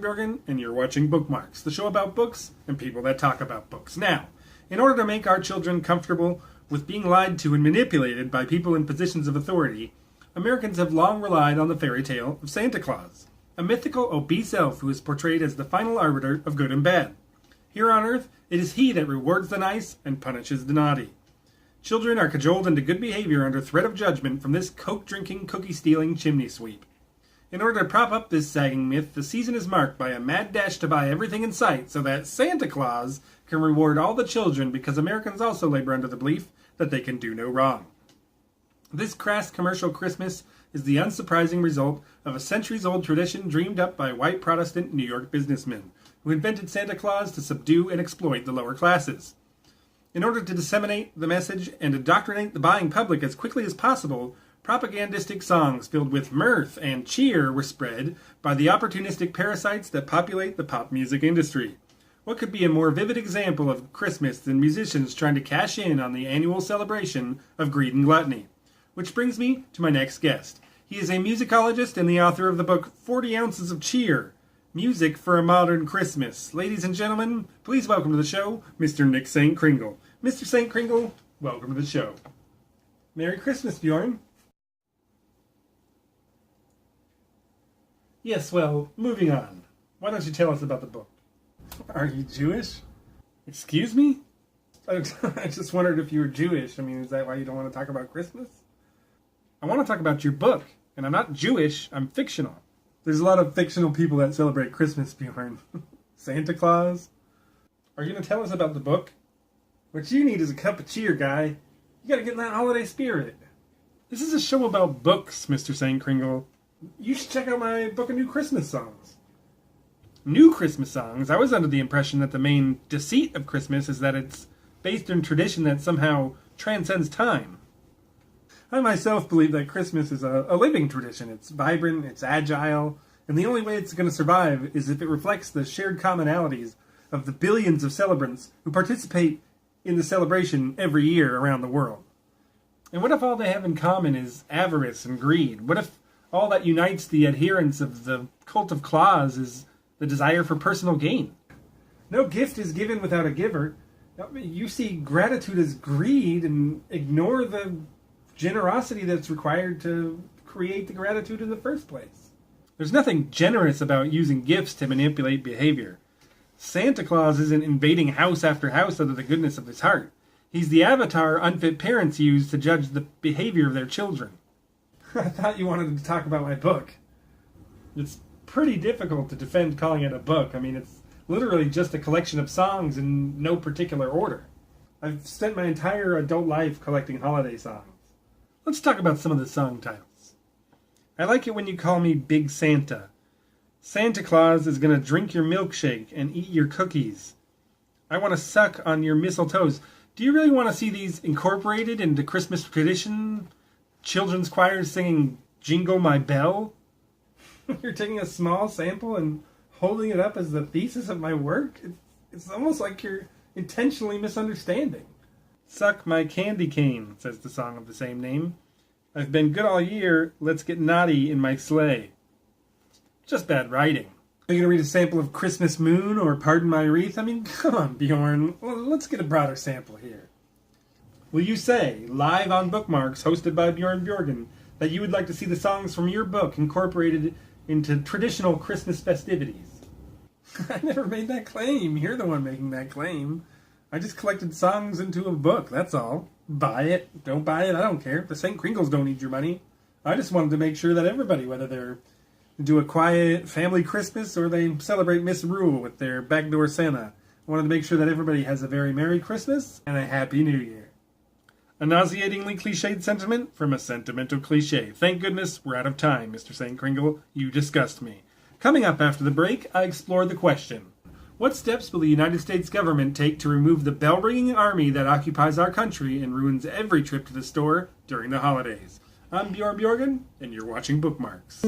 Bjorn Bjorgen, and you're watching Bookmarks, the show about books and people that talk about books. Now, in order to make our children comfortable with being lied to and manipulated by people in positions of authority, Americans have long relied on the fairy tale of Santa Claus, a mythical obese elf who is portrayed as the final arbiter of good and bad. Here on Earth, it is he that rewards the nice and punishes the naughty. Children are cajoled into good behavior under threat of judgment from this coke-drinking, cookie-stealing chimney sweep. In order to prop up this sagging myth, the season is marked by a mad dash to buy everything in sight so that Santa Claus can reward all the children, because Americans also labor under the belief that they can do no wrong. This crass commercial Christmas is the unsurprising result of a centuries-old tradition dreamed up by white Protestant New York businessmen who invented Santa Claus to subdue and exploit the lower classes. In order to disseminate the message and indoctrinate the buying public as quickly as possible, propagandistic songs filled with mirth and cheer were spread by the opportunistic parasites that populate the pop music industry. What could be a more vivid example of Christmas than musicians trying to cash in on the annual celebration of greed and gluttony? Which brings me to my next guest. He is a musicologist and the author of the book 40 Ounces of Cheer, Music for a Modern Christmas. Ladies and gentlemen, please welcome to the show, Mr. Nick St. Kringle. Mr. St. Kringle, welcome to the show. Merry Christmas, Bjorn. Yes, well, moving on. Why don't you tell us about the book? Are you Jewish? Excuse me? I just wondered if you were Jewish. I mean, is that why you don't want to talk about Christmas? I want to talk about your book, and I'm not Jewish, I'm fictional. There's a lot of fictional people that celebrate Christmas, Bjorn. Santa Claus. Are you going to tell us about the book? What you need is a cup of cheer, guy. You got to get in that holiday spirit. This is a show about books, Mr. St. Kringle. You should check out my book of new Christmas songs. New Christmas songs? I was under the impression that the main deceit of Christmas is that it's based in tradition that somehow transcends time. I myself believe that Christmas is a living tradition. It's vibrant, it's agile, and the only way it's going to survive is if it reflects the shared commonalities of the billions of celebrants who participate in the celebration every year around the world. And what if all they have in common is avarice and greed? What if all that unites the adherents of the cult of Claus is the desire for personal gain? No gift is given without a giver. You see gratitude as greed and ignore the generosity that's required to create the gratitude in the first place. There's nothing generous about using gifts to manipulate behavior. Santa Claus isn't invading house after house out of the goodness of his heart. He's the avatar unfit parents use to judge the behavior of their children. I thought you wanted to talk about my book. It's pretty difficult to defend calling it a book. I mean, it's literally just a collection of songs in no particular order. I've spent my entire adult life collecting holiday songs. Let's talk about some of the song titles. I like it when you call me Big Santa. Santa Claus is gonna drink your milkshake and eat your cookies. I want to suck on your mistletoes. Do you really want to see these incorporated into Christmas tradition? Children's choirs singing Jingle My Bell? You're taking a small sample and holding it up as the thesis of my work? It's almost like you're intentionally misunderstanding. Suck my candy cane, says the song of the same name. I've been good all year, let's get naughty in my sleigh. Just bad writing. Are you going to read a sample of Christmas Moon or Pardon My Wreath? I mean, come on, Bjorn. Let's get a broader sample here. Will you say, live on Bookmarks, hosted by Bjorn Bjorgen, that you would like to see the songs from your book incorporated into traditional Christmas festivities? I never made that claim. You're the one making that claim. I just collected songs into a book, that's all. Buy it, don't buy it, I don't care. The St. Kringles don't need your money. I just wanted to make sure that everybody, whether they're do a quiet family Christmas or they celebrate Misrule with their backdoor Santa, I wanted to make sure that everybody has a very Merry Christmas and a Happy New Year. A nauseatingly cliched sentiment from a sentimental cliche. Thank goodness we're out of time, Mr. St. Kringle. You disgust me. Coming up after the break, I explore the question: what steps will the United States government take to remove the bell-ringing army that occupies our country and ruins every trip to the store during the holidays? I'm Bjorn Bjorgen, and you're watching Bookmarks.